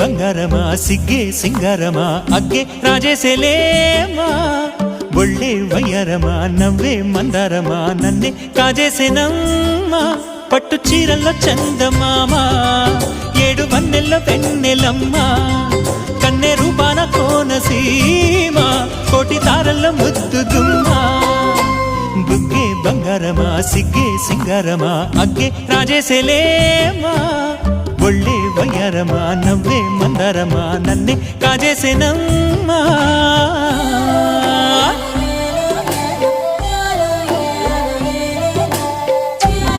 ಬಂಗಾರಮ ಸಿಗ್ಗೆ ಸಿಂಗಾರಮ ಅಗ್ಗೆ ರಾಜೇಸೆಲೇಮಾ ಒಳ್ಳೆ వయ్యారమ నవ్వే మందారమ నన్నే కాజేసేనమ్మ పట్టు చీరల్లో చందమామ ఏడు వన్నెల్లో వెన్నెలమ్మ కన్నె రూపాన కోనసీమ కోటి తారల్లో ముద్దుగుమ్మ బుగ్గే బంగారమ సిగ్గే సింగారమ అగ్గే రాజేసెలేమా ఒళ్ళే వయ్యారమ నవ్వే మందారమ నన్నే కాజేసేనమ్మ